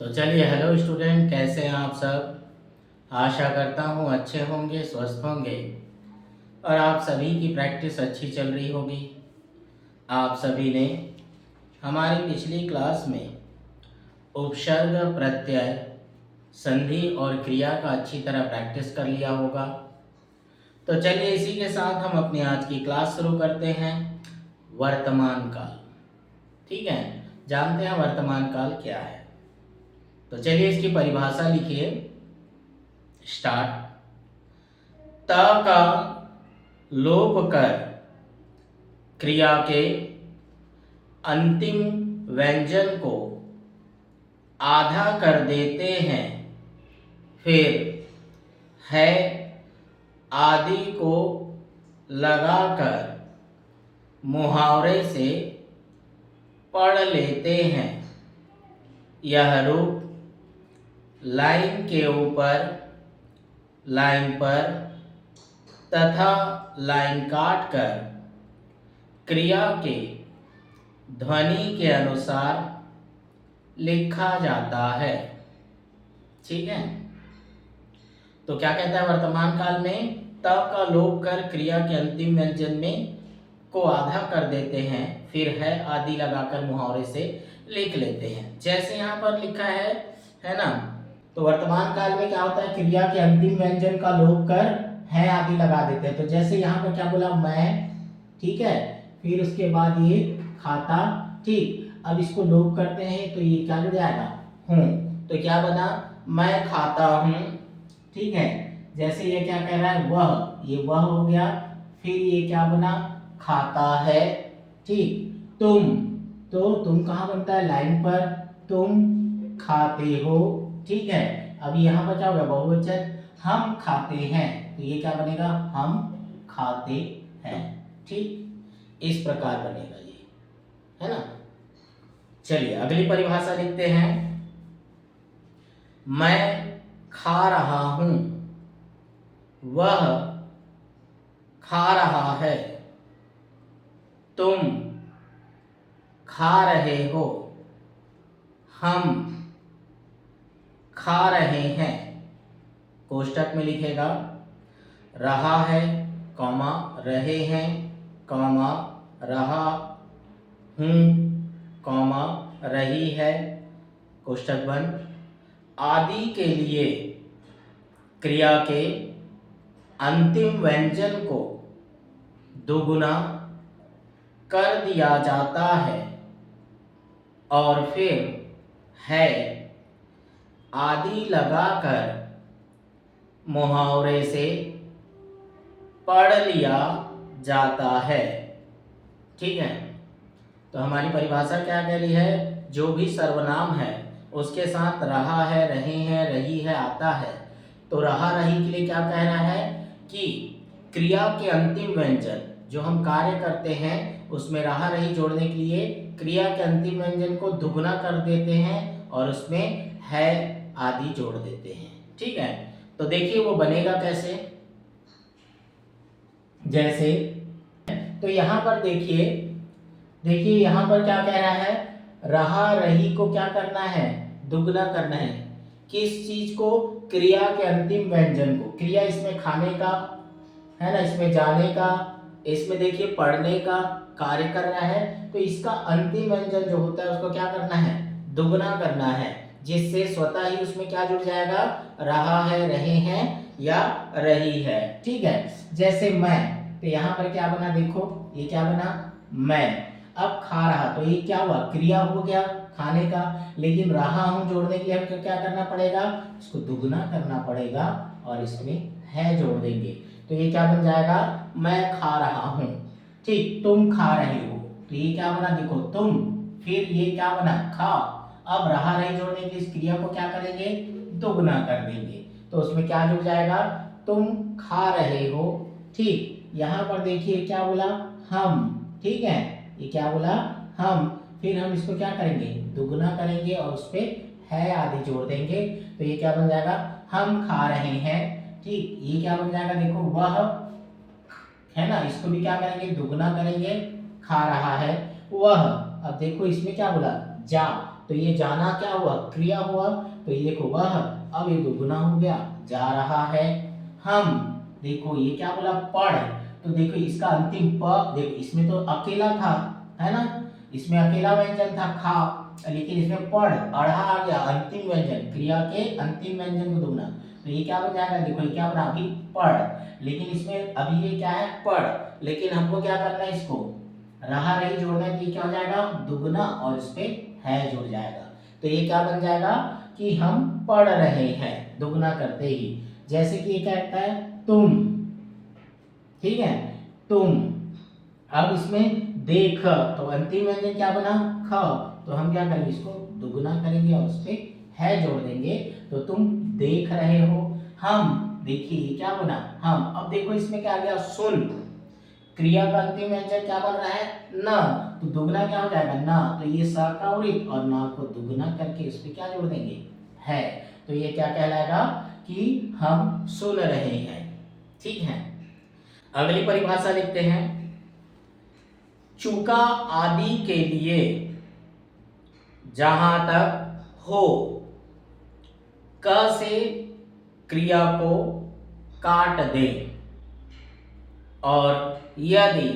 तो चलिए, hello student, कैसे हैं आप सब। आशा करता हूँ अच्छे होंगे, स्वस्थ होंगे और आप सभी की प्रैक्टिस अच्छी चल रही होगी। आप सभी ने हमारी पिछली क्लास में उपसर्ग, प्रत्यय, संधि और क्रिया का अच्छी तरह प्रैक्टिस कर लिया होगा। तो चलिए, इसी के साथ हम अपनी आज की क्लास शुरू करते हैं। वर्तमान काल, ठीक है। जानते हैं वर्तमान काल क्या है। तो चलिए, इसकी परिभाषा लिखिए। स्टार्ट। त का लोप कर क्रिया के अंतिम व्यंजन को आधा कर देते हैं, फिर है आदि को लगाकर मुहावरे से पढ़ लेते हैं। यह रूप लाइन के ऊपर, लाइन पर तथा लाइन काट कर क्रिया के ध्वनि के अनुसार लिखा जाता है, ठीक है। तो क्या कहता है, वर्तमान काल में त का लोप कर क्रिया के अंतिम व्यंजन में को आधा कर देते हैं, फिर है आदि लगाकर मुहावरे से लिख लेते हैं। जैसे यहाँ पर लिखा है ना। तो वर्तमान काल में क्या होता है, क्रिया के अंतिम व्यंजन का लोप कर है आदि लगा देते हैं। तो जैसे यहाँ पर क्या बोला, मैं, ठीक है, फिर उसके बाद ये खाता, ठीक। अब इसको लोप करते हैं तो ये क्या जुड़ जाएगा, हूँ। तो क्या बना, मैं खाता हूँ, ठीक है। जैसे ये क्या कह रहा है, वह, ये वह हो गया। फिर ये क्या बना, खाता है, ठीक। तुम, तो तुम कहाँ बनता है, लाइन पर, तुम खाते हो, ठीक है। अब यहाँ पर क्या होगा, बहुवचन, हम खाते हैं, तो ये क्या बनेगा, हम खाते हैं, ठीक। इस प्रकार बनेगा ये, है ना। चलिए, अगली परिभाषा लिखते हैं। मैं खा रहा हूं, वह खा रहा है, तुम खा रहे हो, हम खा रहे हैं। कोष्टक में लिखेगा, रहा है, कॉमा, रहे हैं, कॉमा, रहा हूं, कॉमा, रही है, कोष्टक बंद। आदि के लिए क्रिया के अंतिम व्यंजन को दुगुना कर दिया जाता है और फिर है आदि लगाकर मुहावरे से पढ़ लिया जाता है, ठीक है। तो हमारी परिभाषा क्या कह रही है, जो भी सर्वनाम है उसके साथ रहा है, रहे हैं, रही है आता है। तो रहा रही के लिए क्या कह रहा है कि क्रिया के अंतिम व्यंजन जो हम कार्य करते हैं उसमें रहा रही जोड़ने के लिए क्रिया के अंतिम व्यंजन को दुगुना कर देते हैं और उसमें है आदि जोड़ देते हैं, ठीक है। तो देखिए वो बनेगा कैसे। जैसे, तो यहां पर देखिए, देखिए यहां पर क्या कह रहा है, रहा रही को क्या करना है, दुगना करना है। किस चीज को, क्रिया के अंतिम व्यंजन को। क्रिया इसमें खाने का है ना, इसमें जाने का, इसमें देखिए पढ़ने का कार्य करना है। तो इसका अंतिम व्यंजन जो होता है उसको क्या करना है, दुगना करना है, जिससे स्वतः ही उसमें क्या जुड़ जाएगा, रहा है, रहे हैं या रही है, ठीक है। जैसे मैं, तो यहाँ पर क्या बना, देखो ये क्या बना, मैं। अब खा रहा, तो ये क्या हुआ, क्रिया हो गया खाने का, लेकिन रहा हूं जोड़ने के लिए हमको क्या करना पड़ेगा, इसको दुगना करना पड़ेगा और इसमें है जोड़ देंगे। तो ये क्या बन जाएगा, मैं खा रहा हूं, ठीक। तुम खा रहे हो, तो ये क्या बना, देखो तुम, फिर ये क्या बना, खा। अब रहा रही जोड़ने के लिए इस क्रिया को क्या करेंगे, दुगना कर देंगे। तो उसमें क्या जुड़ जाएगा, तुम खा रहे हो, ठीक। यहाँ पर देखिए क्या बोला, हम, ठीक है। ये क्या बोला, हम। फिर हम इसको क्या करेंगे, दुगना करेंगे और उस पर है आदि जोड़ देंगे। तो ये क्या बन जाएगा, हम खा रहे हैं, ठीक। ये क्या बन जाएगा, देखो वह, है ना, इसको भी क्या करेंगे, दुगना करेंगे, खा रहा है, वह। अब देखो इसमें क्या बोला, जा, तो ये जाना क्या हुआ, क्रिया हुआ। तो ये देखो वह, अब ये दुगुना हो गया, जा रहा है। हम, देखो ये क्या बोला, पढ़। तो देखो इसका अंतिम प, देखो इसमें तो अकेला था, है ना, इसमें अकेला व्यंजन था खा, लेकिन इसमें पढ़, अढ़ा आ गया, अंतिम व्यंजन, क्रिया के अंतिम व्यंजन को दुगना। तो ये क्या बन जाएगा, देखो ये क्या बना, अभी पढ़, लेकिन इसमें अभी ये क्या है, पढ़, लेकिन हमको क्या करना है, इसको रहा रही जोड़ना है, तो ये क्या हो जाएगा, दुगना, और इस पे है जुड़ जाएगा। तो ये क्या बन जाएगा कि हम पढ़ रहे हैं, दुगना करते ही। जैसे कि ये क्या कहता है, तुम, ठीक है, तुम। अब इसमें देख, तो अंतिम व्यंजन क्या बना, ख, तो हम क्या करेंगे, इसको दुगना करेंगे और उस पे है जोड़ देंगे, तो तुम देख रहे हो। हम, देखिए क्या बना, हम। अब देखो इसमें क्या आ गया, सुन, क्रिया का अंतिम व्यंजन क्या बन रहा है, न, तो दुगना क्या हो जाएगा, न, तो ये स का उरित और न को दुगना करके इस पे क्या जोड़ देंगे, है। तो ये क्या कहलाएगा कि हम सुन रहे हैं। ठीक है, अगली परिभाषा लिखते हैं। चुका आदि के लिए जहां तक हो, क से क्रिया को काट दे, और यदि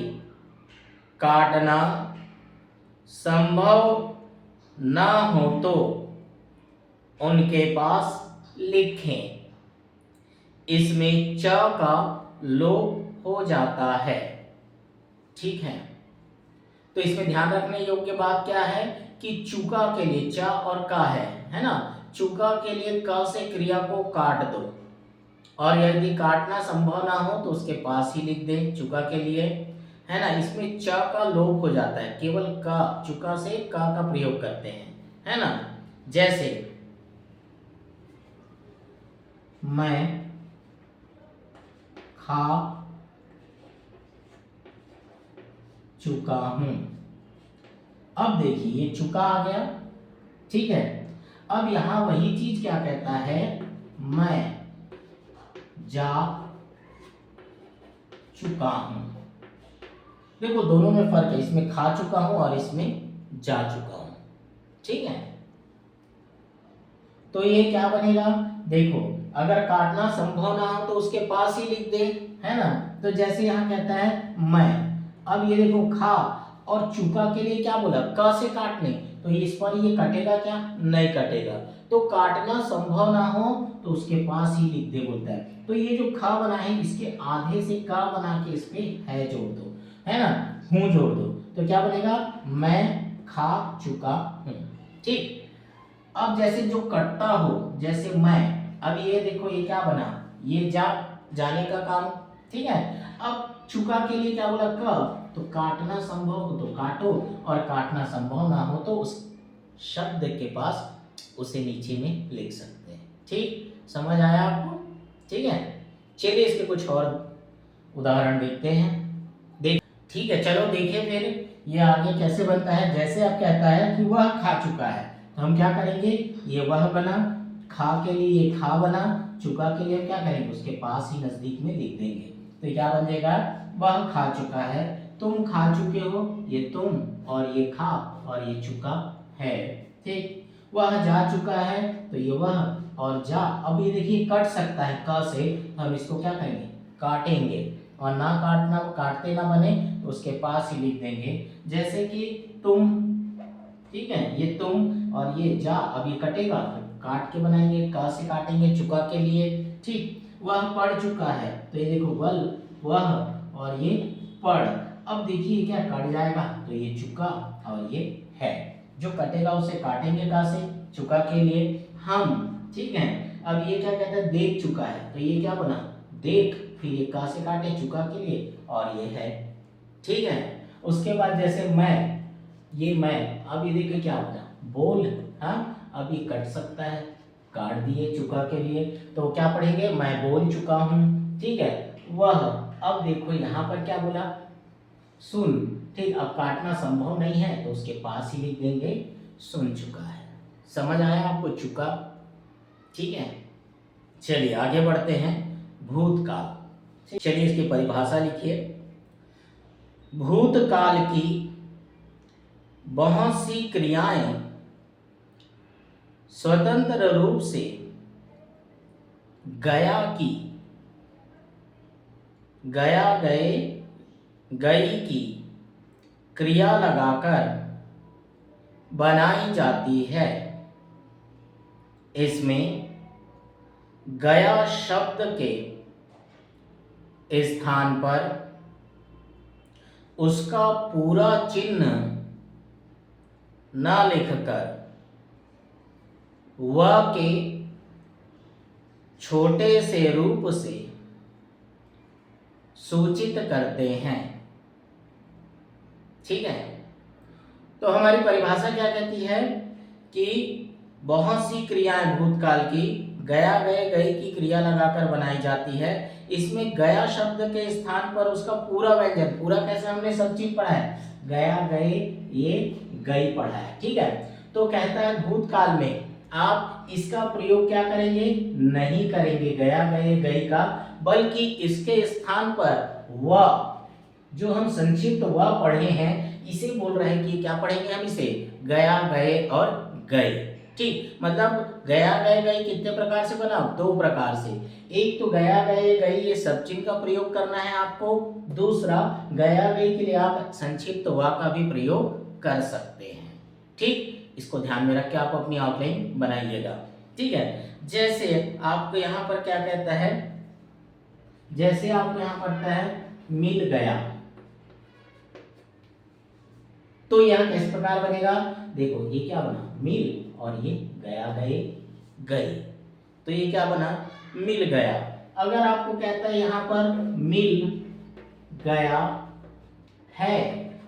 काटना संभव न हो तो उनके पास लिखें। इसमें च का लोप हो जाता है। ठीक है, तो इसमें ध्यान रखने योग्य बात क्या है कि चुका के लिए च और का है ना, चुका के लिए क से क्रिया को काट दो, और यदि काटना संभव ना हो तो उसके पास ही लिख दे, चुका के लिए, है ना। इसमें च का लोप हो जाता है, केवल का, चुका से का प्रयोग करते हैं, है ना। जैसे मैं खा चुका हूं। अब देखिए ये चुका आ गया, ठीक है। अब यहां वही चीज क्या कहता है, मैं जा चुका हूं। देखो दोनों में फर्क है, इसमें खा चुका हूं और इसमें जा चुका हूं। ठीक है, तो ये क्या बनेगा, देखो अगर काटना संभव ना हो तो उसके पास ही लिख दे, है ना। तो जैसे यहां कहता है मैं, अब ये देखो खा और चुका के लिए क्या बोला, क से काटने, तो इस पर ये कटेगा क्या, नहीं कटेगा। तो काटना संभव ना हो तो उसके पास ही लिख दे बोलता है। तो ये जो खा बना है इसके आधे से का बना के इस पे है जोड़ दो, है ना, हूं जोड़ दो, तो क्या बनेगा, मैं खा चुका हूं। ठीक, अब जैसे जो कटता हो, जैसे मैं, अब ये देखो ये क्या बना, ये जाने का काम, ठीक है। अब चुका के लिए क्या बोला, क, तो काटना संभव हो तो काटो, और काटना संभव ना हो तो उस शब्द के पास उसे नीचे में लिख सकते हैं। ठीक, समझ आया आपको, ठीक है। चलिए इसके कुछ और उदाहरण देखते हैं। देख, ठीक है, चलो देखिए फिर ये आगे कैसे बनता है। जैसे अब कहता है कि वह खा चुका है, तो हम क्या करेंगे, ये वह बना, खा के लिए ये खा बना, चुका के लिए क्या करेंगे, उसके पास ही नजदीक में लिख देंगे। तो क्या बन जाएगा, वह खा चुका है, तुम खा चुके हो, ये तुम और ये खा और ये चुका है। ठीक, वह जा चुका है, तो ये वह और जा। अब ये देखिए कट सकता है क से, हम इसको क्या करेंगे, काटेंगे, और ना काटना, काटते ना बने तो उसके पास ही लिख देंगे। जैसे कि तुम, ठीक है, ये तुम और ये जा, अब ये कटेगा तो काट के बनाएंगे, क से काटेंगे चुका के लिए। ठीक, वह पढ़ चुका है, तो ये देखो वह और ये पढ़। अब देखिए क्या कट जाएगा, तो ये चुका और ये है, जो कटेगा उसे काटेंगे का से, चुका के लिए हम। ठीक है, अब ये क्या कहता है, देख चुका है, तो ये क्या बना, देख, फिर ये का से काटे चुका के लिए और ये है। ठीक है, उसके बाद जैसे मैं, ये मैं, अब ये देखिए क्या होता है, बोल, हाँ, अब ये कट सकता है, काट दिए चुका के लिए, तो क्या पढ़ेंगे, मैं बोल चुका हूँ। ठीक है, वह, अब देखो यहाँ पर क्या बोला, सुन। ठीक, अब काटना संभव नहीं है तो उसके पास ही लिख देंगे, सुन चुका है। समझ आया आपको चुका, ठीक है। चलिए आगे बढ़ते हैं, भूतकाल। चलिए इसकी परिभाषा लिखिए। भूतकाल की बहुत सी क्रियाएं स्वतंत्र रूप से गया की, गया गए गई की क्रिया लगाकर बनाई जाती है। इसमें गया शब्द के स्थान पर उसका पूरा चिन्ह न लिखकर वह के छोटे से रूप से सूचित करते हैं। ठीक है, तो हमारी परिभाषा क्या कहती है कि बहुत सी क्रियाएं भूतकाल की गया गए गई की क्रिया लगाकर बनाई जाती है। इसमें गया शब्द के स्थान पर उसका पूरा व्यंजन, पूरा कैसे हमने सब चीज पढ़ा है, गया गए ये गई पढ़ा है। ठीक है, तो कहता है भूतकाल में आप इसका प्रयोग क्या करेंगे, नहीं करेंगे गया गए गई का, बल्कि इसके स्थान पर वह, जो हम संक्षिप्त वह पढ़े हैं, इसे बोल रहे हैं कि क्या पढ़ेंगे हम इसे, गया गए और गए। ठीक, मतलब गया गए गई कितने प्रकार से बना, दो प्रकार से। एक तो गया गए गई ये सब चिन्ह का प्रयोग करना है आपको, दूसरा गया गई के लिए आप संक्षिप्त वा का भी प्रयोग कर सकते हैं। ठीक, इसको ध्यान में रख के आप अपनी आउटलाइन बनाइएगा। ठीक है, जैसे आपको यहाँ पर क्या कहता है, जैसे आपको यहाँ पढ़ता है मिल गया, तो यह किस प्रकार बनेगा, देखो ये क्या बना, मिल और ये गया गए गई, तो ये क्या बना, मिल गया। अगर आपको कहता है यहाँ पर मिल गया है,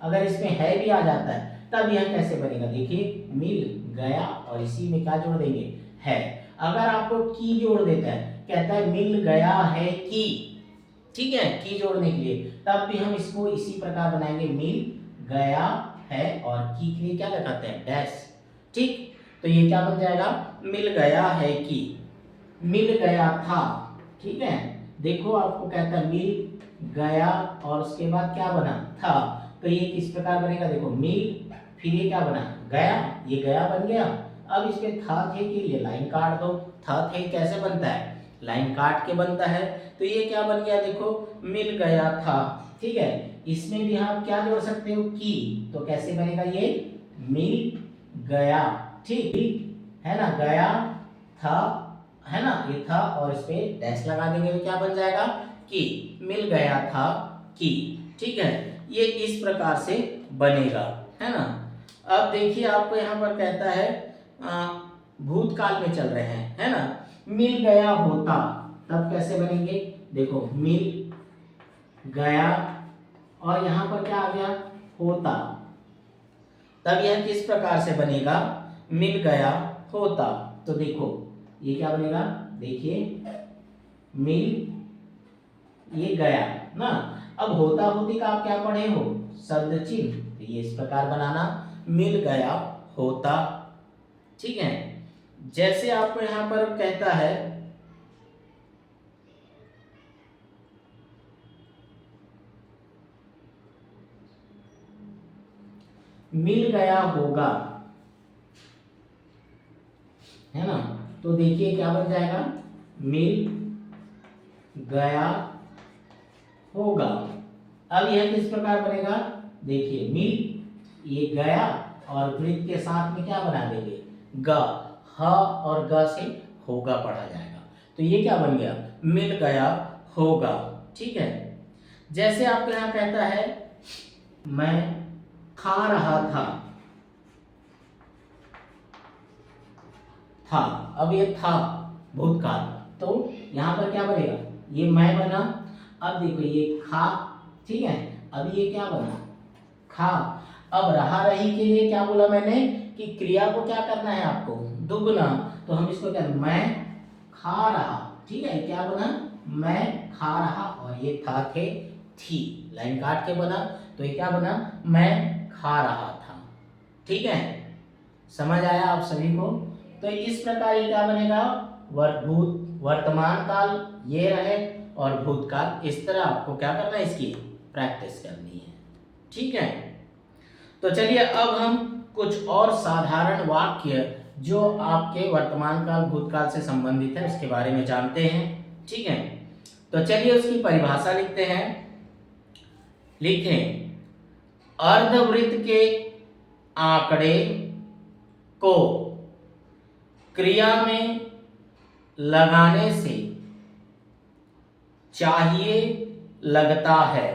अगर इसमें है भी आ जाता है तब यह कैसे बनेगा, देखिए मिल गया और इसी में क्या जोड़ देंगे, है। अगर आपको की जोड़ देता है, कहता है मिल गया है की, ठीक है, की जोड़ने के लिए, तब भी हम इसको इसी प्रकार बनाएंगे, मिल गया है और की के लिए क्या लगाते हैं, डैश। ठीक, तो ये क्या बन जाएगा, मिल गया है की, मिल गया था। ठीक है, देखो आपको कहता है मिल गया और उसके बाद क्या बना, था, तो ये किस प्रकार बनेगा, देखो मिल, फिर ये क्या बना, गया, ये गया बन गया। अब इसमें था थे के लिए लाइन काट दो, था थे कैसे बनता है, लाइन काट के बनता है, तो ये क्या बन गया, देखो मिल गया था। ठीक है, इसमें भी आप क्या जोड़ सकते हो, की, तो कैसे बनेगा, ये मिल गया। ठीक है ना, गया था, है ना, ये था और इस पे डैश लगा देंगे तो क्या बन जाएगा, की, मिल गया था की। ठीक है, ये इस प्रकार से बनेगा, है ना। अब देखिए आपको यहाँ पर कहता है भूतकाल में चल रहे हैं, है ना, मिल गया होता, तब कैसे बनेंगे, देखो मिल गया और यहाँ पर क्या आ गया, होता, तब यह किस प्रकार से बनेगा, मिल गया होता। तो देखो ये क्या बनेगा, देखिए मिल ये गया ना, अब होता होती का आप क्या पढ़े हो, शब्द चिन्ह, तो ये इस प्रकार बनाना, मिल गया होता। ठीक है, जैसे आपको यहां पर कहता है मिल गया होगा, है ना, तो देखिए क्या बन जाएगा, मिल गया होगा। अब यह किस प्रकार बनेगा, देखिए मिल ये गया और वृत्त के साथ में क्या बना देंगे, ग, ह और ग से होगा पढ़ा जाएगा, तो ये क्या बन गया, मिल गया होगा। ठीक है, जैसे आपके यहाँ कहता है मैं खा रहा था, अब ये था भूतकाल, तो यहाँ पर क्या बनेगा, ये मैं बना, अब देखो ये खा, ठीक है, अब ये क्या बना, खा। अब रहा रही के लिए क्या बोला मैंने कि क्रिया को क्या करना है आपको, दुगना, तो हम इसको क्या, मैं खा रहा, ठीक है, क्या बना, मैं खा रहा और ये था थे थी, लाइन काट के बना, तो ये क्या बना, मैं खा रहा था। ठीक है, समझ आया आप सभी को। तो इस प्रकार ये क्या बनेगा, वर्तमान काल ये रहे और भूतकाल, इस तरह आपको क्या करना है, इसकी प्रैक्टिस करनी है। ठीक है, तो चलिए अब हम कुछ और साधारण वाक्य जो आपके वर्तमान काल भूतकाल से संबंधित है उसके बारे में जानते हैं। ठीक है, तो चलिए उसकी परिभाषा लिखते हैं। लिखें, अर्धवृत्त के आंकड़े को क्रिया में लगाने से चाहिए लगता है,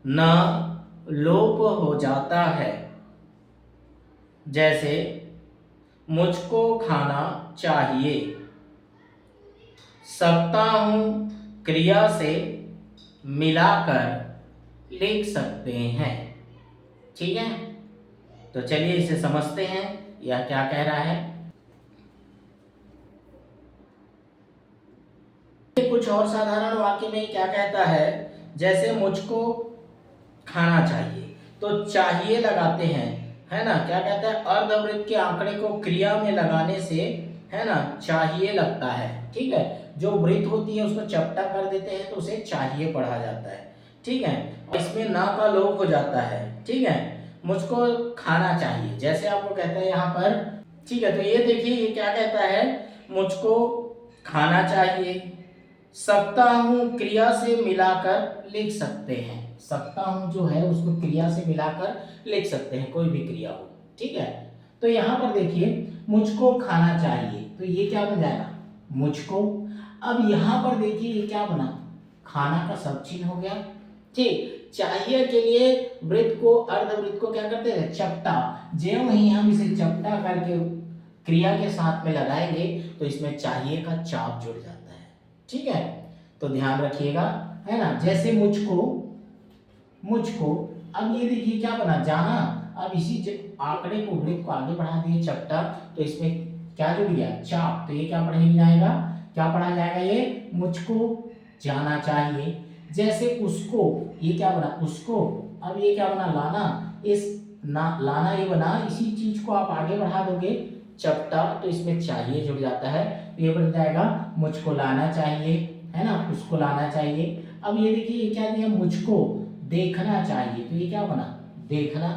न लोप हो जाता है। जैसे मुझको खाना चाहिए, सकता हूं क्रिया से मिलाकर लिख सकते हैं। ठीक है, तो चलिए इसे समझते हैं यह क्या कह रहा है। कुछ और साधारण वाक्य में क्या कहता है, जैसे मुझको खाना चाहिए, तो चाहिए लगाते हैं, है ना। क्या कहता है, अर्धवृत्त के आंकड़े को क्रिया में लगाने से, है ना, चाहिए लगता है। ठीक है, जो वृत्त होती है उसको चपटा कर देते हैं तो उसे चाहिए पढ़ा जाता है। ठीक है, इसमें ना का लोप हो जाता है। ठीक है, मुझको खाना चाहिए, जैसे आपको कहता है यहाँ पर। ठीक है, तो ये देखिए ये क्या कहता है, मुझको खाना चाहिए, सकता हूं क्रिया से मिलाकर लिख सकते हैं। सकता हूं जो है उसको क्रिया से मिलाकर लिख सकते हैं, कोई भी क्रिया हो। ठीक है, तो यहां पर देखिए मुझको खाना चाहिए, तो ये क्या बन जाएगा, मुझको। अब यहां पर देखिए ये क्या बना, खाना का सब चिन्ह हो गया। ठीक, चाहिए के लिए वृत्त को, अर्धवृत्त को क्या करते हैं, चपटा। ज्यों ही हम इसे चपटा करके क्रिया के साथ में लगाएंगे तो इसमें चाहिए का चाप जुड़ जाता है। ठीक है, तो ध्यान रखिएगा, है ना। जैसे मुझको, मुझको, अब ये देखिए क्या बना, जाना। अब इसी आंकड़े को, वृत्त को आगे बढ़ा दिए चपटा, तो इसमें क्या जुड़ गया, चाप। तो ये क्या पढ़ा जाएगा, क्या पढ़ा जाएगा, ये मुझको जाना चाहिए। जैसे उसको, ये क्या बना, उसको। अब ये क्या बना, लाना। इस ना, लाना ये बना, इसी चीज को आप आगे बढ़ा दोगे चपटा, तो इसमें चाहिए जुड़ जाता है, तो ये बन जाएगा मुझको लाना चाहिए, है ना, उसको लाना चाहिए। अब ये देखिए ये क्या दिया, मुझको देखना चाहिए, तो ये क्या बना, देखना।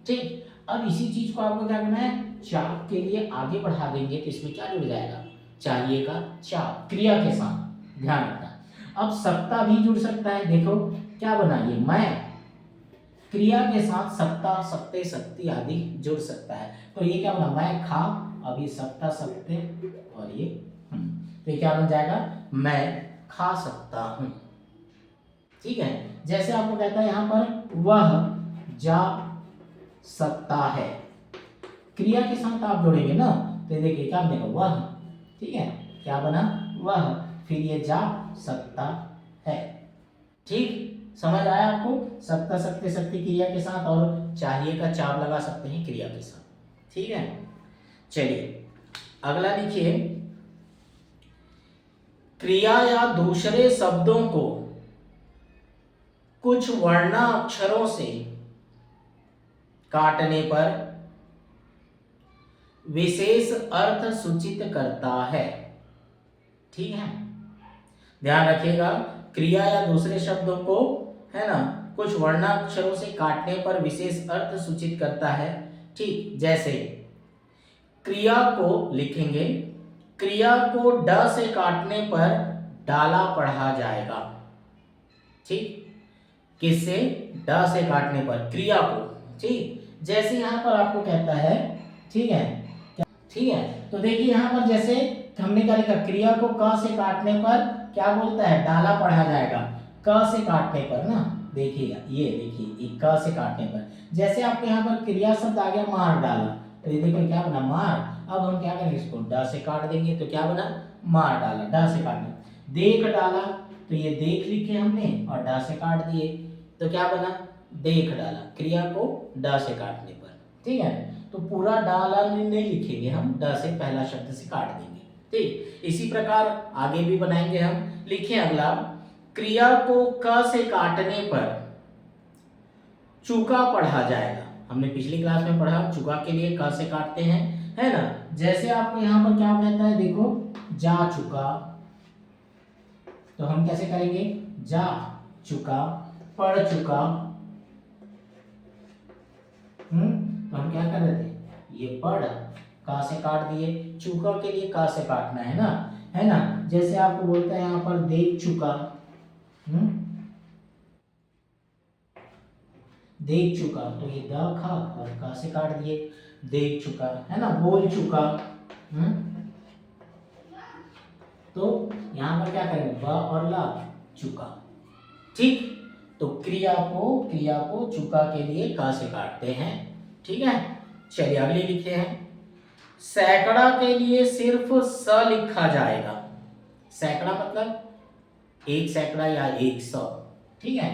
ठीक, अब इसी चीज को आपको क्या करना है, चाप के लिए आगे बढ़ा देंगे तो इसमें क्या जुड़ जाएगा, चाहिए का चाप, क्रिया के साथ, ध्यान रखना। अब सकता भी जुड़ सकता है, देखो क्या बना, ये मैं, क्रिया के साथ सकता, सकते, शक्ति आदि जुड़ सकता है, तो ये क्या बना, मैं खा। अब ये सकता, सकते और ये तो ये क्या बन जाएगा, मैं खा सकता हूं। ठीक है, जैसे आपको कहता है यहां पर वह जा सकता है, क्रिया के साथ आप जोड़ेंगे ना, तो देखिए क्या बनेगा, वह। ठीक है, क्या बना, वह, फिर ये जा सकता है। ठीक, समझ आया आपको, सकता, सकते, शक्ति क्रिया के साथ, और चाहिए का चाप लगा सकते हैं क्रिया के साथ। ठीक है, चलिए अगला लिखिए, क्रिया या दूसरे शब्दों को कुछ वर्णाक्षरों से काटने पर विशेष अर्थ सूचित करता है। ठीक है, ध्यान रखिएगा, क्रिया या दूसरे शब्दों को, है ना, कुछ वर्णाक्षरों से काटने पर विशेष अर्थ सूचित करता है। ठीक, जैसे क्रिया को लिखेंगे, क्रिया को ड से काटने पर डाला पढ़ा जाएगा। ठीक, किससे, ड से काटने पर क्रिया को। ठीक, जैसे यहां पर आपको कहता है, ठीक है, ठीक है, तो देखिए यहां पर जैसे हमने क्या लिखा, क्रिया को क से काटने पर क्या बोलता है, डाला पढ़ा जाएगा। क से काटने पर ना, देखिएगा ये देखिए, क से काटने पर, जैसे आपके यहाँ पर क्रिया शब्द आ गया मार डाला, तो ये देखिए क्या बना, मार। अब हम क्या करेंगे, इसको ड से काट देंगे, तो क्या बना, मार डाला, ड से काटना। देख डाला, तो ये देख लिखे हमने और ड से काट दिए, तो क्या बना, देख डाला, क्रिया को ड से काटने पर। ठीक है, तो पूरा डाला नहीं लिखेंगे हम, ड से पहला शब्द से काट देंगे। ठीक, इसी प्रकार आगे भी बनाएंगे हम। लिखें अगला, क्रिया को क से काटने पर चूका पढ़ा जाएगा। हमने पिछली क्लास में पढ़ा, चूका के लिए क से काटते हैं, है ना। जैसे आपको यहाँ पर क्या कहता है, देखो जा चुका, तो हम कैसे करेंगे, जा चुका, पढ़ चुका। तो हम क्या कर रहे थे, ये पढ़, का से काट दिए, चूका के लिए का से काटना है ना। जैसे आपको बोलता है यहाँ पर देख चुका, देख चुका, तो ये द खा और का से काट दिए, देख चुका, है ना। बोल चुका, तो यहां पर क्या करेंगे, ब और ला, चुका। ठीक, तो क्रिया को चुका के लिए का से काटते हैं। ठीक है, चलिए अगले लिखे हैं। सैकड़ा के लिए सिर्फ स लिखा जाएगा। सैकड़ा मतलब एक सैकड़ा या 100। ठीक है,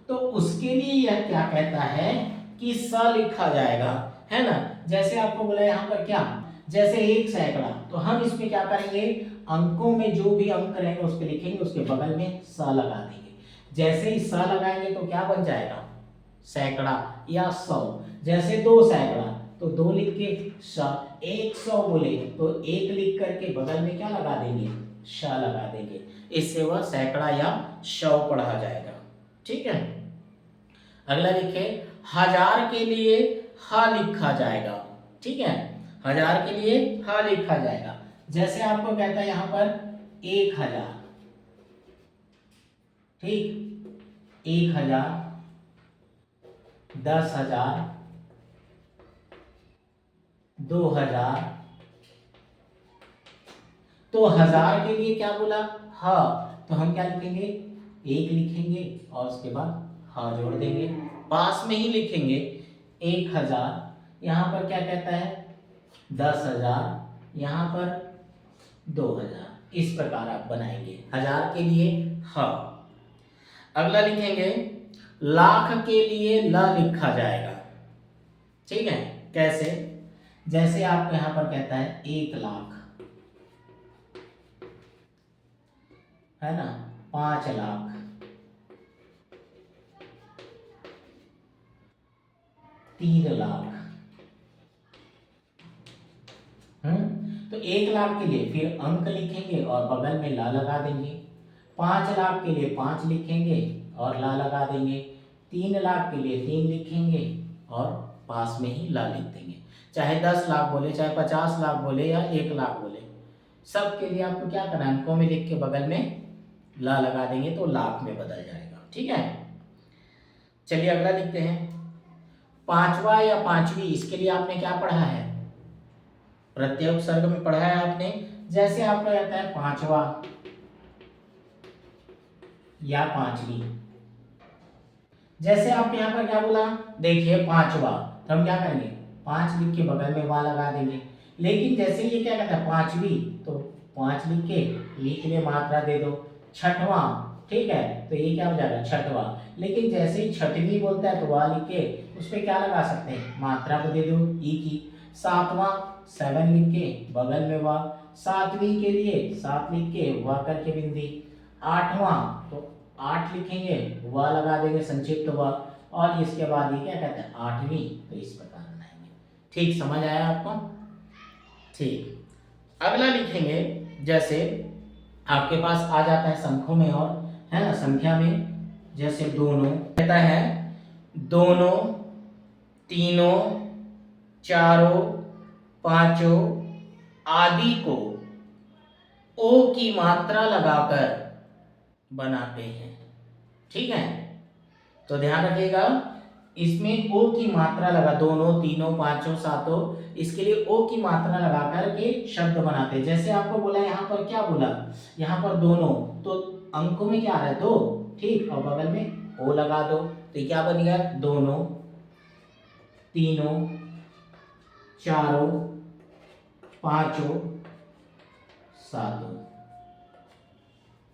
तो उसके लिए यह क्या कहता है कि स लिखा जाएगा, है ना। जैसे आपको बोला यहाँ पर क्या, जैसे एक सैकड़ा, तो हम इसमें क्या करेंगे, अंकों में जो भी अंक रहेंगे उसको लिखेंगे, उसके बगल में स लगा देंगे। जैसे ही स लगाएंगे तो क्या बन जाएगा, सैकड़ा या 100। जैसे 2 सैकड़ा, तो 2 लिख के 100 बोले तो 1 लिख करके बगल में क्या लगा देंगे, श लगा देंगे। इससे वह सैकड़ा या 100 पढ़ा जाएगा। ठीक है, अगला लिखे, 1000 के लिए ह लिखा जाएगा। ठीक है, 1000 के लिए ह लिखा जाएगा। जैसे आपको कहता है यहां पर 1000, ठीक, 1000, 10,000, 2,000, तो 1000 के लिए क्या बोला, ह, तो हम क्या लिखेंगे, 1 लिखेंगे और उसके बाद ह जोड़ देंगे, पास में ही लिखेंगे। 1000, यहाँ पर क्या कहता है 10,000, यहाँ पर 2,000। इस प्रकार आप बनाएंगे 1000 के लिए ह। अगला लिखेंगे, लाख के लिए ल लिखा जाएगा। ठीक है, कैसे, जैसे आपको यहां पर कहता है 1 लाख, है ना, 5 लाख, 3 लाख। तो 1 लाख के लिए फिर अंक लिखेंगे और बगल में ला लगा देंगे। 5 लाख के लिए 5 लिखेंगे और ला लगा देंगे। 3 लाख के लिए 3 लिखेंगे और पास में ही ला लिख देंगे। चाहे 10 लाख बोले, चाहे 50 लाख बोले या 1 लाख बोले, सब के लिए आपको क्या करना है, अंकों में लिख के बगल में ला लगा देंगे तो लाख में बदल जाएगा। ठीक है, चलिए अगला लिखते हैं। पांचवा या पांचवी, इसके लिए आपने क्या पढ़ा है, प्रत्यय उपसर्ग में पढ़ा है आपने। जैसे आपका रहता है पांचवा या पांचवी, जैसे आप यहाँ पर क्या बोला, देखिए पांचवा, तो हम क्या करेंगे, 5 लिख के बगल में वहां लगा देंगे। लेकिन जैसे ये क्या कहता है पांचवी, तो 5 लिख के मात्रा दे दो। छठवां, ठीक है, तो ये क्या हो जाएगा, छठवां। लेकिन जैसे ही छठवीं बोलता है तो वह लिख के उस पर क्या लगा सकते हैं, मात्रा को दे दो ई की। सातवां, 7 लिख के बगल में वह। 7वीं के लिए 7 लिख के वह करके बिंदी। 8वां, तो 8 लिखेंगे, वह लगा देंगे संक्षिप्त वह। और इसके बाद ये क्या कहते हैं 8वीं, तो इस प्रकार बनाएंगे। ठीक, समझ आया आपको। ठीक, अगला लिखेंगे, जैसे आपके पास आ जाता है संख्यों में, और है ना, संख्या में जैसे दोनों कहता है, दोनों, तीनों, चारों, पांचों आदि को ओ की मात्रा लगाकर बनाते हैं। ठीक है, तो ध्यान रखिएगा, इसमें ओ की मात्रा लगा, दोनों, तीनों, पांचों, सातों, इसके लिए ओ की मात्रा लगाकर के शब्द बनाते हैं। जैसे आपको बोला यहाँ पर क्या बोला, यहाँ पर दोनों, तो अंकों में क्या आ रहा है 2, ठीक, और बगल में ओ लगा दो, तो क्या बन गया, दोनों, तीनों, चारों, पांचों, सातों।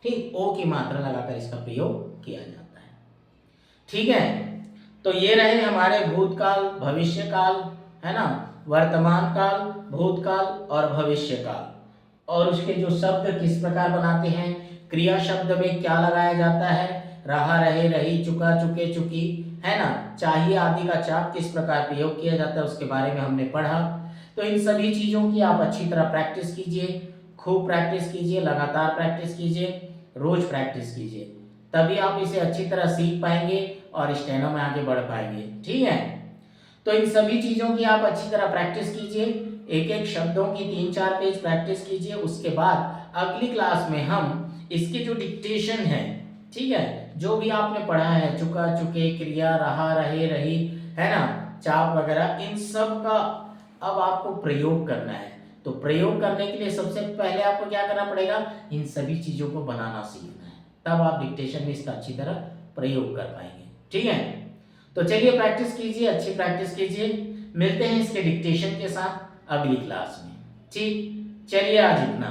ठीक, ओ की मात्रा लगाकर इसका प्रयोग किया जाता है। ठीक है, तो ये रहे हमारे भूतकाल, भविष्य काल, है ना, वर्तमान काल, भूतकाल और भविष्य काल, और उसके जो शब्द किस प्रकार बनाते हैं, क्रिया शब्द में क्या लगाया जाता है, रहा, रहे, रही, चुका, चुके, चुकी, है ना, चाहिए आदि का चाप किस प्रकार प्रयोग किया जाता है, उसके बारे में हमने पढ़ा। तो इन सभी चीजों की आप अच्छी तरह प्रैक्टिस कीजिए, खूब प्रैक्टिस कीजिए, लगातार प्रैक्टिस कीजिए, रोज प्रैक्टिस कीजिए, तभी आप इसे अच्छी तरह सीख पाएंगे और स्टेनो में आगे बढ़ पाएंगे। ठीक है, तो इन सभी चीज़ों की आप अच्छी तरह प्रैक्टिस कीजिए, एक एक शब्दों की 3-4 पेज प्रैक्टिस कीजिए। उसके बाद अगली क्लास में हम इसके जो डिक्टेशन है, ठीक है, जो भी आपने पढ़ा है, चुका, चुके, क्रिया, रहा, रहे, रही, है ना, चाप वगैरह, इन सब का अब आपको प्रयोग करना है। तो प्रयोग करने के लिए सबसे पहले आपको क्या करना पड़ेगा, इन सभी चीज़ों को बनाना सीखना है, तब आप डिक्टेशन में इसका अच्छी तरह प्रयोग कर पाएंगे। ठीक है, तो चलिए प्रैक्टिस कीजिए, अच्छी प्रैक्टिस कीजिए। मिलते हैं इसके डिक्टेशन के साथ अगली क्लास में। ठीक, चलिए आज इतना।